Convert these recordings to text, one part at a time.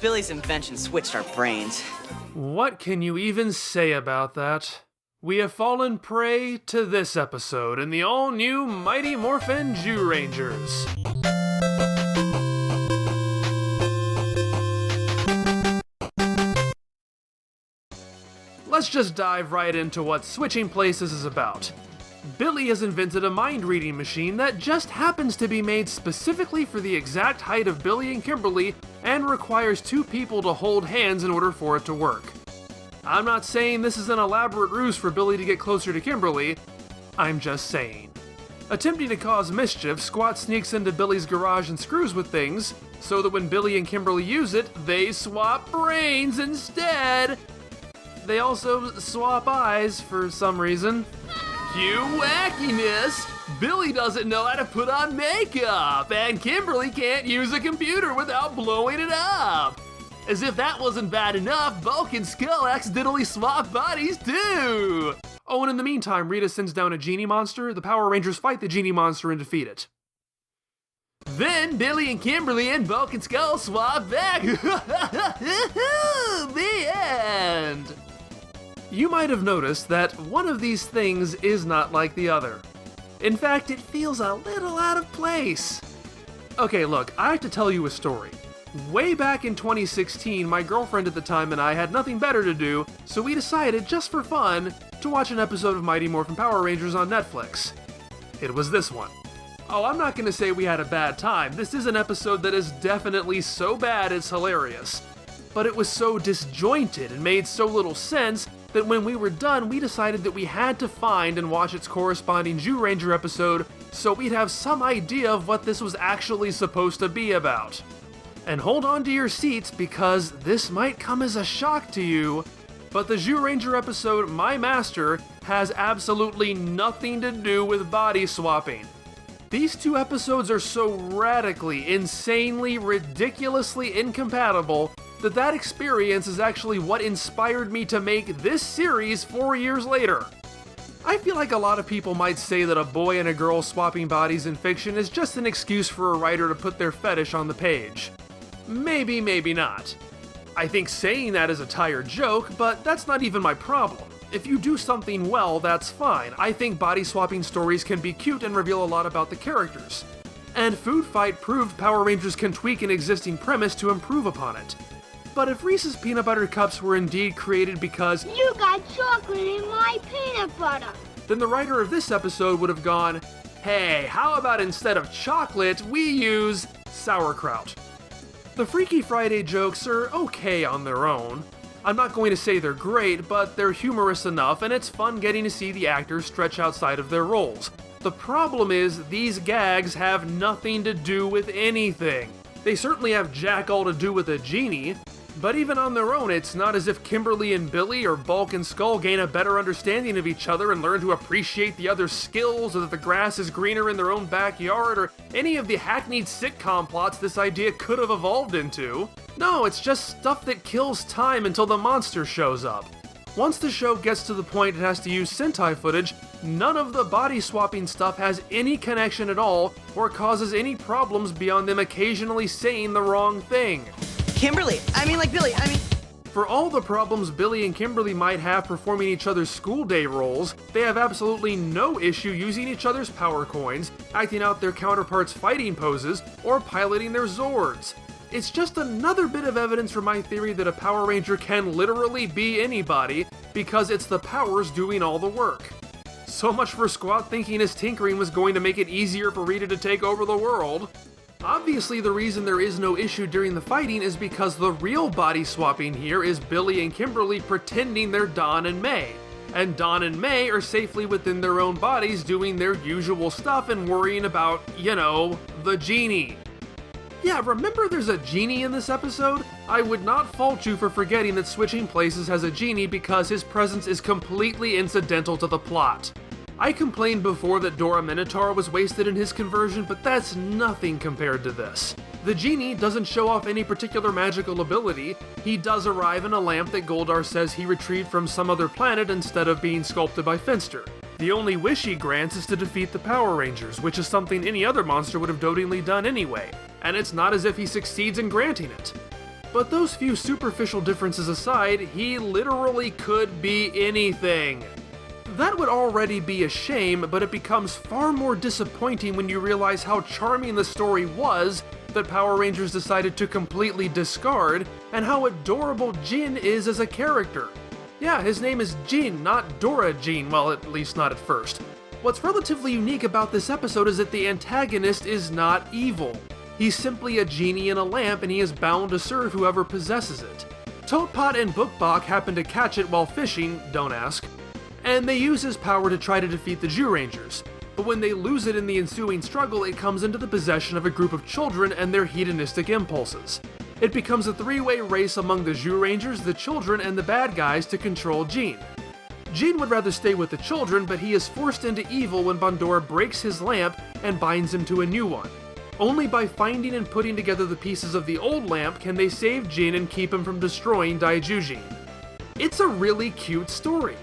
Billy's invention switched our brains. What can you even say about that? We have fallen prey to this episode in the all-new Mighty Morphin Zyurangers. Let's just dive right into what switching places is about. Billy has invented a mind-reading machine that just happens to be made specifically for the exact height of Billy and Kimberly and requires two people to hold hands in order for it to work. I'm not saying this is an elaborate ruse for Billy to get closer to Kimberly, I'm just saying. Attempting to cause mischief, Squat sneaks into Billy's garage and screws with things, so that when Billy and Kimberly use it, they swap brains instead! They also swap eyes for some reason. Cue wackiness! Billy doesn't know how to put on makeup, and Kimberly can't use a computer without blowing it up! As if that wasn't bad enough, Bulk and Skull accidentally swap bodies too! Oh, and in the meantime, Rita sends down a Genie monster, the Power Rangers fight the Genie monster and defeat it. Then Billy and Kimberly and Bulk and Skull swap back! The end! You might have noticed that one of these things is not like the other. In fact, it feels a little out of place. Okay, look, I have to tell you a story. Way back in 2016, my girlfriend at the time and I had nothing better to do, so we decided, just for fun, to watch an episode of Mighty Morphin Power Rangers on Netflix. It was this one. Oh, I'm not gonna say we had a bad time. This is an episode that is definitely so bad it's hilarious. But it was so disjointed and made so little sense that when we were done, we decided that we had to find and watch its corresponding Zyuranger episode so we'd have some idea of what this was actually supposed to be about. And hold on to your seats because this might come as a shock to you, but the Zyuranger episode, My Master, has absolutely nothing to do with body swapping. These two episodes are so radically, insanely, ridiculously incompatible that experience is actually what inspired me to make this series 4 years later. I feel like a lot of people might say that a boy and a girl swapping bodies in fiction is just an excuse for a writer to put their fetish on the page. Maybe, maybe not. I think saying that is a tired joke, but that's not even my problem. If you do something well, that's fine. I think body swapping stories can be cute and reveal a lot about the characters. And Food Fight proved Power Rangers can tweak an existing premise to improve upon it. But if Reese's Peanut Butter Cups were indeed created because you got chocolate in my peanut butter, then the writer of this episode would have gone, hey, how about instead of chocolate, we use sauerkraut? The Freaky Friday jokes are okay on their own. I'm not going to say they're great, but they're humorous enough, and it's fun getting to see the actors stretch outside of their roles. The problem is, these gags have nothing to do with anything. They certainly have jack all to do with a genie, but even on their own, it's not as if Kimberly and Billy or Bulk and Skull gain a better understanding of each other and learn to appreciate the other's skills, or that the grass is greener in their own backyard, or any of the hackneyed sitcom plots this idea could have evolved into. No, it's just stuff that kills time until the monster shows up. Once the show gets to the point it has to use Sentai footage, none of the body swapping stuff has any connection at all, or causes any problems beyond them occasionally saying the wrong thing. Billy, For all the problems Billy and Kimberly might have performing each other's school day roles, they have absolutely no issue using each other's power coins, acting out their counterparts' fighting poses, or piloting their Zords. It's just another bit of evidence for my theory that a Power Ranger can literally be anybody, because it's the powers doing all the work. So much for Squat thinking his tinkering was going to make it easier for Rita to take over the world. Obviously, the reason there is no issue during the fighting is because the real body swapping here is Billy and Kimberly pretending they're Dawn and May. And Dawn and May are safely within their own bodies doing their usual stuff and worrying about, the Genie. Yeah, remember there's a Genie in this episode? I would not fault you for forgetting that switching places has a Genie because his presence is completely incidental to the plot. I complained before that Dora Minotaur was wasted in his conversion, but that's nothing compared to this. The Genie doesn't show off any particular magical ability. He does arrive in a lamp that Goldar says he retrieved from some other planet instead of being sculpted by Finster. The only wish he grants is to defeat the Power Rangers, which is something any other monster would have dotingly done anyway, and it's not as if he succeeds in granting it. But those few superficial differences aside, he literally could be anything. That would already be a shame, but it becomes far more disappointing when you realize how charming the story was that Power Rangers decided to completely discard, and how adorable Jin is as a character. Yeah, his name is Jin, not Dora Jean, well, at least not at first. What's relatively unique about this episode is that the antagonist is not evil. He's simply a genie in a lamp, and he is bound to serve whoever possesses it. Toadpot and Bookbok happen to catch it while fishing, don't ask, and they use his power to try to defeat the Zyurangers. But when they lose it in the ensuing struggle, it comes into the possession of a group of children and their hedonistic impulses. It becomes a three-way race among the Zyurangers, the children, and the bad guys to control Gene. Gene would rather stay with the children, but he is forced into evil when Bandora breaks his lamp and binds him to a new one. Only by finding and putting together the pieces of the old lamp can they save Gene and keep him from destroying Daijujin. It's a really cute story.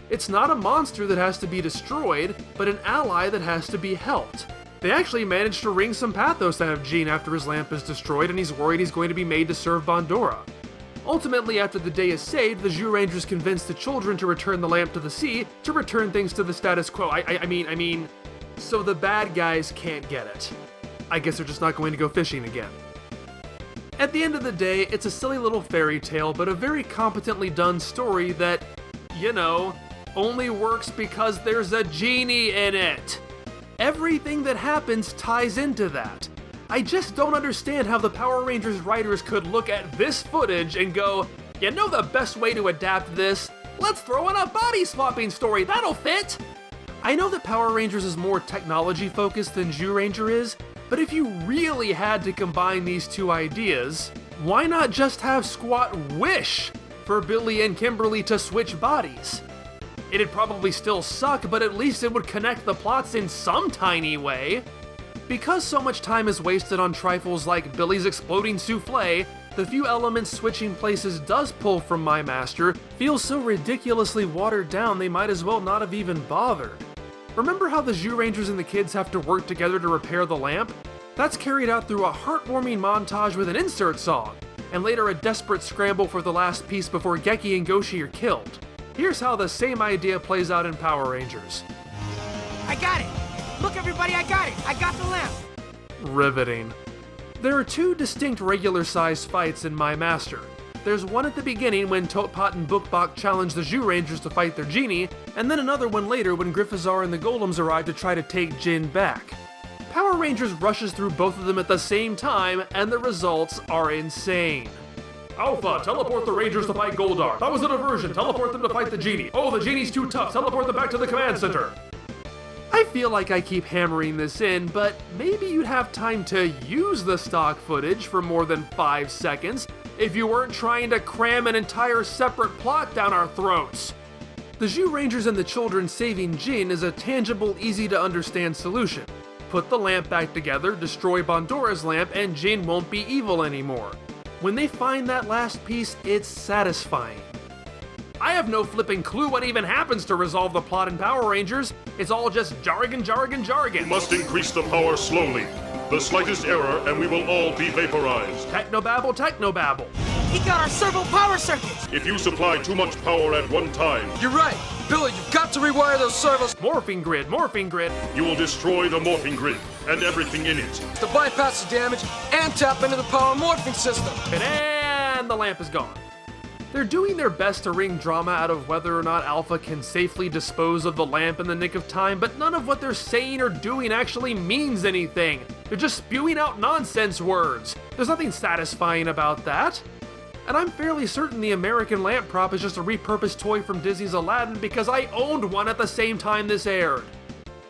It's not a monster that has to be destroyed, but an ally that has to be helped. They actually managed to wring some pathos out of Gene after his lamp is destroyed and he's worried he's going to be made to serve Bandora. Ultimately, after the day is saved, the Zyurangers convince the children to return the lamp to the sea to return things to the status quo. I mean, so the bad guys can't get it. I guess they're just not going to go fishing again. At the end of the day, it's a silly little fairy tale, but a very competently done story that, only works because there's a genie in it. Everything that happens ties into that. I just don't understand how the Power Rangers writers could look at this footage and go, the best way to adapt this? Let's throw in a body swapping story, that'll fit! I know that Power Rangers is more technology focused than Zyuranger is, but if you really had to combine these two ideas, why not just have Squat wish for Billy and Kimberly to switch bodies? It'd probably still suck, but at least it would connect the plots in some tiny way. Because so much time is wasted on trifles like Billy's exploding souffle, the few elements switching places does pull from My Master feels so ridiculously watered down they might as well not have even bothered. Remember how the Zyurangers and the kids have to work together to repair the lamp? That's carried out through a heartwarming montage with an insert song, and later a desperate scramble for the last piece before Geki and Goshi are killed. Here's how the same idea plays out in Power Rangers. I got it! Look everybody, I got it! I got the lamp! Riveting. There are two distinct regular-sized fights in My Master. There's one at the beginning when Toadpot and Bookbok challenge the Zyurangers to fight their genie, and then another one later when Griffizar and the Golems arrive to try to take Jin back. Power Rangers rushes through both of them at the same time, and the results are insane. Alpha, teleport the Rangers to fight Goldar. That was a diversion, teleport them to fight the Genie. Oh, the Genie's too tough, teleport them back to the command center. I feel like I keep hammering this in, but maybe you'd have time to use the stock footage for more than 5 seconds if you weren't trying to cram an entire separate plot down our throats. The Zyurangers and the children saving Jin is a tangible, easy-to-understand solution. Put the lamp back together, destroy Bandora's lamp, and Jin won't be evil anymore. When they find that last piece, it's satisfying. I have no flipping clue what even happens to resolve the plot in Power Rangers. It's all just jargon. We must increase the power slowly. The slightest error and we will all be vaporized. Technobabble. He got our servo power circuits! If you supply too much power at one time, You're right! Billy, you've got to rewire those servos Morphing grid. you will destroy the morphing grid and everything in it. to bypass the damage and tap into the power morphing system. And the lamp is gone. They're doing their best to wring drama out of whether or not Alpha can safely dispose of the lamp in the nick of time, but none of what they're saying or doing actually means anything. They're just spewing out nonsense words. There's nothing satisfying about that. And I'm fairly certain the American lamp prop is just a repurposed toy from Disney's Aladdin because I owned one at the same time this aired.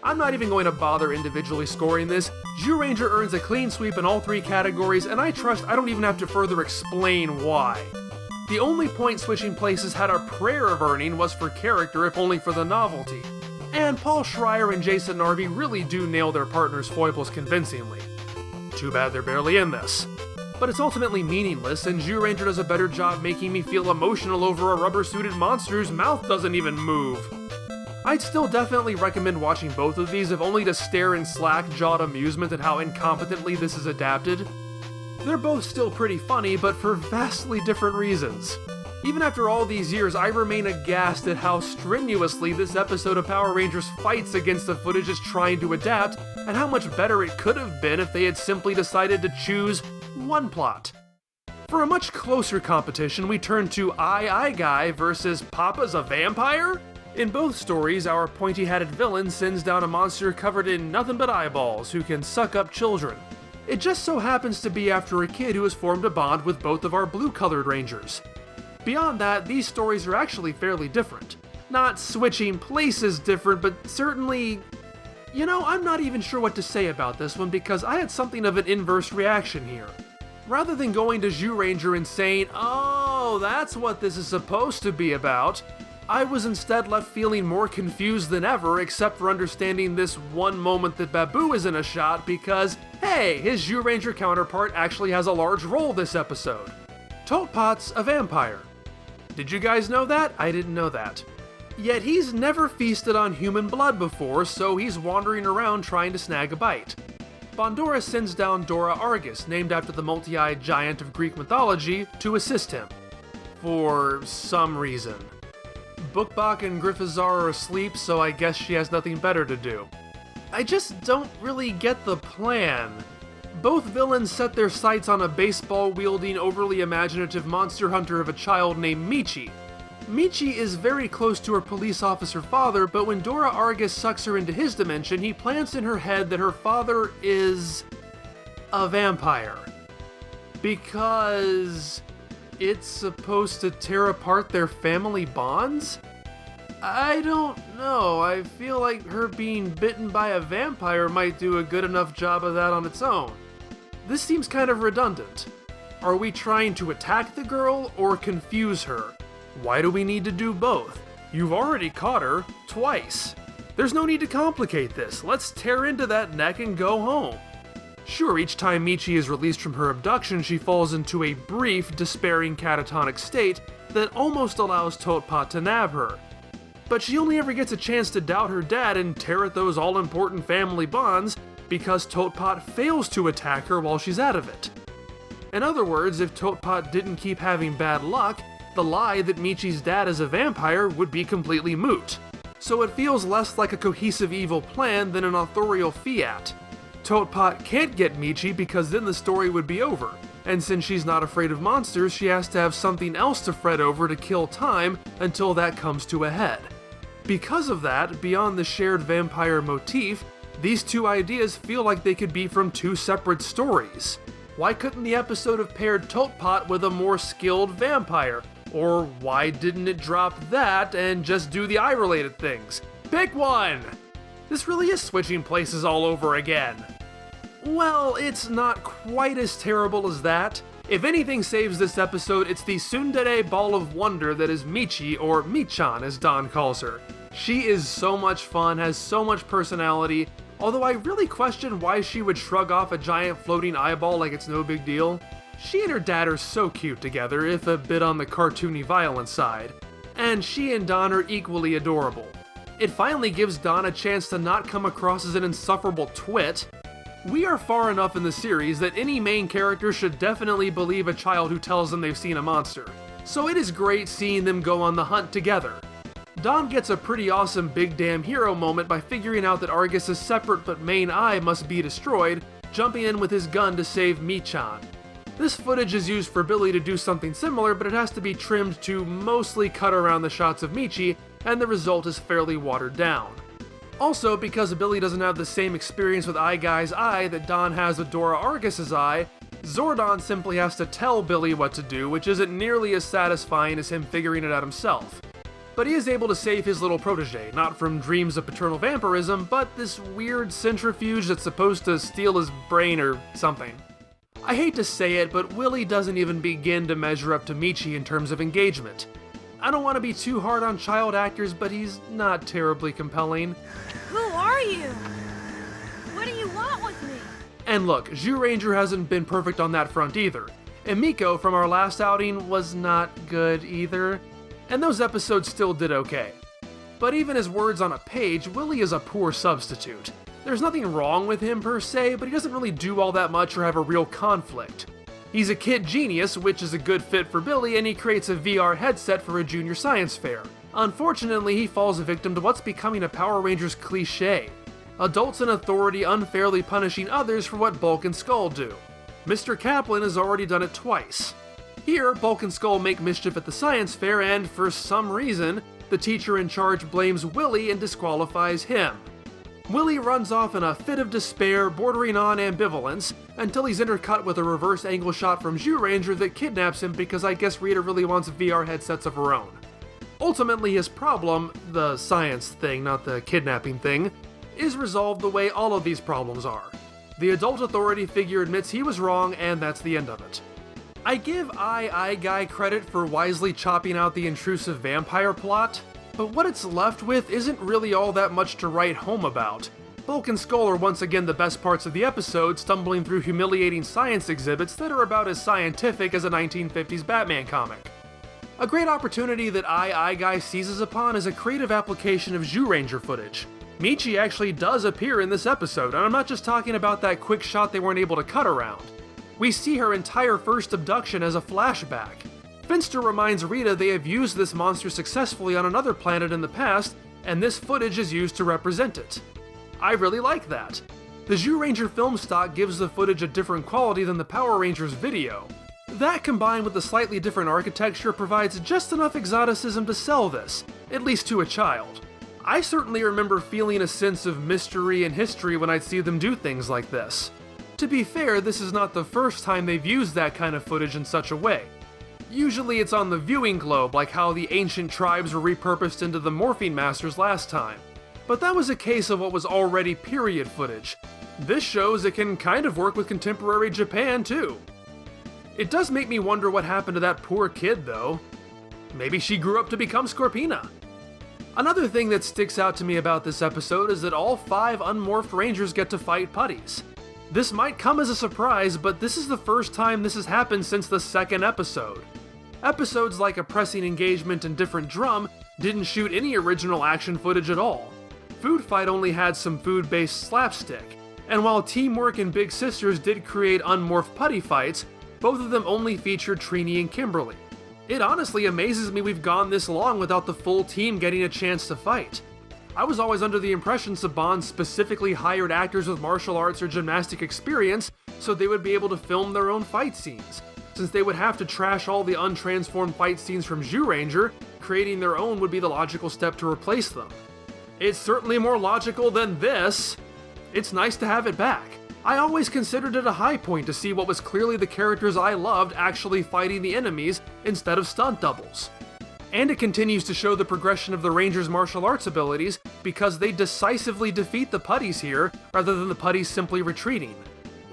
I'm not even going to bother individually scoring this. Zyuranger earns a clean sweep in all 3 categories, and I trust I don't even have to further explain why. The only point switching places had a prayer of earning was for character, if only for the novelty. And Paul Schreier and Jason Narvey really do nail their partners' foibles convincingly. Too bad they're barely in this. But it's ultimately meaningless, and Zyuranger does a better job making me feel emotional over a rubber-suited monster whose mouth doesn't even move. I'd still definitely recommend watching both of these, if only to stare in slack-jawed amusement at how incompetently this is adapted. They're both still pretty funny, but for vastly different reasons. Even after all these years, I remain aghast at how strenuously this episode of Power Rangers fights against the footage it's trying to adapt, and how much better it could have been if they had simply decided to choose one plot. For a much closer competition, we turn to I Guy versus Papa's a Vampire? In both stories, our pointy-hatted villain sends down a monster covered in nothing but eyeballs who can suck up children. It just so happens to be after a kid who has formed a bond with both of our blue-colored Rangers. Beyond that, these stories are actually fairly different. Not switching places different, but certainly... I'm not even sure what to say about this one because I had something of an inverse reaction here. Rather than going to Zyuranger and saying, "Oh, that's what this is supposed to be about," I was instead left feeling more confused than ever, except for understanding this one moment that Babu is in a shot because, hey, his Zyuranger counterpart actually has a large role this episode. Totpot's a vampire. Did you guys know that? I didn't know that. Yet he's never feasted on human blood before, so he's wandering around trying to snag a bite. Bondora sends down Dora Argus, named after the multi-eyed giant of Greek mythology, to assist him. For some reason. Bookbach and Griffizar are asleep, so I guess she has nothing better to do. I just don't really get the plan. Both villains set their sights on a baseball-wielding, overly imaginative monster hunter of a child named Michi. Michi is very close to her police officer father, but when Dora Argus sucks her into his dimension, he plants in her head that her father is... a vampire. Because... it's supposed to tear apart their family bonds? I don't know, I feel like her being bitten by a vampire might do a good enough job of that on its own. This seems kind of redundant. Are we trying to attack the girl or confuse her? Why do we need to do both? You've already caught her twice. There's no need to complicate this. Let's tear into that neck and go home. Sure, each time Michi is released from her abduction, she falls into a brief, despairing catatonic state that almost allows Totpot to nab her. But she only ever gets a chance to doubt her dad and tear at those all-important family bonds because Totpot fails to attack her while she's out of it. In other words, if Totpot didn't keep having bad luck, the lie that Michi's dad is a vampire would be completely moot. So it feels less like a cohesive evil plan than an authorial fiat. Totpot can't get Michi because then the story would be over, and since she's not afraid of monsters, she has to have something else to fret over to kill time until that comes to a head. Because of that, beyond the shared vampire motif, these two ideas feel like they could be from two separate stories. Why couldn't the episode have paired Totpot with a more skilled vampire? Or why didn't it drop that and just do the eye-related things? Pick one! This really is switching places all over again. Well, it's not quite as terrible as that. If anything saves this episode, it's the tsundere ball of wonder that is Michi, or Michan as Don calls her. She is so much fun, has so much personality, although I really question why she would shrug off a giant floating eyeball like it's no big deal. She and her dad are so cute together, if a bit on the cartoony violent side. And she and Don are equally adorable. It finally gives Don a chance to not come across as an insufferable twit. We are far enough in the series that any main character should definitely believe a child who tells them they've seen a monster. So it is great seeing them go on the hunt together. Don gets a pretty awesome big damn hero moment by figuring out that Argus's separate but main eye must be destroyed, jumping in with his gun to save Michan. This footage is used for Billy to do something similar, but it has to be trimmed to mostly cut around the shots of Michi, and the result is fairly watered down. Also, because Billy doesn't have the same experience with Eye Guy's eye that Don has with Dora Argus's eye, Zordon simply has to tell Billy what to do, which isn't nearly as satisfying as him figuring it out himself. But he is able to save his little protege, not from dreams of paternal vampirism, but this weird centrifuge that's supposed to steal his brain or something. I hate to say it, but Willie doesn't even begin to measure up to Michi in terms of engagement. I don't want to be too hard on child actors, but he's not terribly compelling. Who are you? What do you want with me? And look, Zyuranger hasn't been perfect on that front either. And Miko from our last outing was not good either. And those episodes still did okay. But even as words on a page, Willie is a poor substitute. There's nothing wrong with him per se, but he doesn't really do all that much or have a real conflict. He's a kid genius, which is a good fit for Billy, and he creates a VR headset for a junior science fair. Unfortunately, he falls victim to what's becoming a Power Rangers cliché: adults in authority unfairly punishing others for what Bulk and Skull do. Mr. Kaplan has already done it twice. Here, Bulk and Skull make mischief at the science fair, and for some reason, the teacher in charge blames Willie and disqualifies him. Willie runs off in a fit of despair, bordering on ambivalence, until he's intercut with a reverse angle shot from Zyuranger that kidnaps him because I guess Rita really wants VR headsets of her own. Ultimately, his problem, the science thing, not the kidnapping thing, is resolved the way all of these problems are. The adult authority figure admits he was wrong, and that's the end of it. I give I Guy credit for wisely chopping out the intrusive vampire plot, but what it's left with isn't really all that much to write home about. Bulk and Skull are once again the best parts of the episode, stumbling through humiliating science exhibits that are about as scientific as a 1950s Batman comic. A great opportunity that I Guy seizes upon is a creative application of Zyuranger footage. Michi actually does appear in this episode, and I'm not just talking about that quick shot they weren't able to cut around. We see her entire first abduction as a flashback. Finster reminds Rita they have used this monster successfully on another planet in the past, and this footage is used to represent it. I really like that. The Zyuranger film stock gives the footage a different quality than the Power Rangers video. That combined with the slightly different architecture provides just enough exoticism to sell this, at least to a child. I certainly remember feeling a sense of mystery and history when I'd see them do things like this. To be fair, this is not the first time they've used that kind of footage in such a way. Usually it's on the viewing globe, like how the ancient tribes were repurposed into the Morphin Masters last time. But that was a case of what was already period footage. This shows it can kind of work with contemporary Japan too. It does make me wonder what happened to that poor kid though. Maybe she grew up to become Scorpina. Another thing that sticks out to me about this episode is that all 5 unmorphed Rangers get to fight putties. This might come as a surprise, but this is the first time this has happened since the 2nd episode. Episodes like A Pressing Engagement and Different Drum didn't shoot any original action footage at all. Food Fight only had some food-based slapstick, and while Teamwork and Big Sisters did create unmorphed putty fights, both of them only featured Trini and Kimberly. It honestly amazes me we've gone this long without the full team getting a chance to fight. I was always under the impression Saban specifically hired actors with martial arts or gymnastic experience so they would be able to film their own fight scenes. Since they would have to trash all the untransformed fight scenes from Zyuranger, creating their own would be the logical step to replace them. It's certainly more logical than this. It's nice to have it back. I always considered it a high point to see what was clearly the characters I loved actually fighting the enemies instead of stunt doubles. And it continues to show the progression of the Rangers' martial arts abilities because they decisively defeat the putties here rather than the putties simply retreating.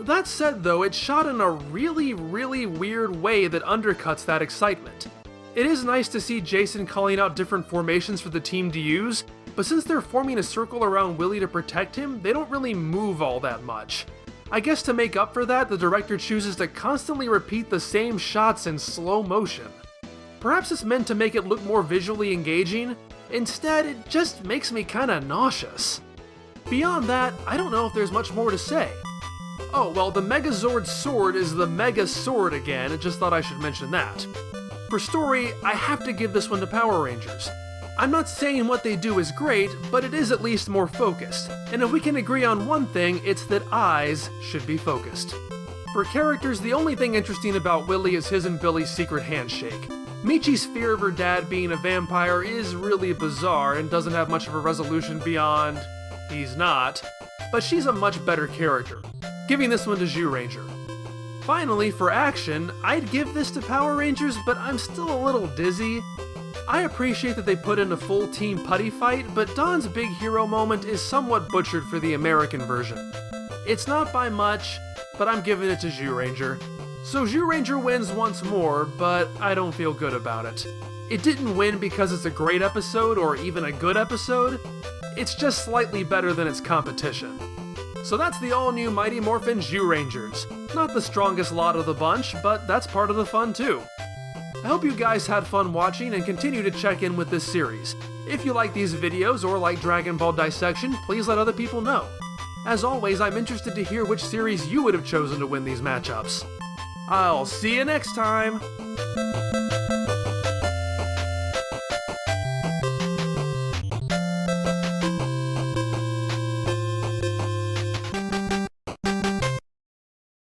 That said though, it's shot in a really weird way that undercuts that excitement. It is nice to see Jason calling out different formations for the team to use, but since they're forming a circle around Willie to protect him, they don't really move all that much. I guess to make up for that, the director chooses to constantly repeat the same shots in slow motion. Perhaps it's meant to make it look more visually engaging. Instead, it just makes me kinda nauseous. Beyond that, I don't know if there's much more to say. Oh, well, the Megazord sword is the Mega Sword again, I just thought I should mention that. For story, I have to give this one to Power Rangers. I'm not saying what they do is great, but it is at least more focused, and if we can agree on one thing, it's that eyes should be focused. For characters, the only thing interesting about Willie is his and Billy's secret handshake. Michi's fear of her dad being a vampire is really bizarre and doesn't have much of a resolution beyond he's not, but she's a much better character, giving this one to Zyuranger. Finally, for action, I'd give this to Power Rangers, but I'm still a little dizzy. I appreciate that they put in a full team putty fight, but Don's big hero moment is somewhat butchered for the American version. It's not by much, but I'm giving it to Zyuranger. So Zyuranger wins once more, but I don't feel good about it. It didn't win because it's a great episode or even a good episode, it's just slightly better than its competition. So that's the all-new Mighty Morphin Zyurangers. Not the strongest lot of the bunch, but that's part of the fun too. I hope you guys had fun watching and continue to check in with this series. If you like these videos or like Dragon Ball Dissection, please let other people know. As always, I'm interested to hear which series you would have chosen to win these matchups. I'll see you next time.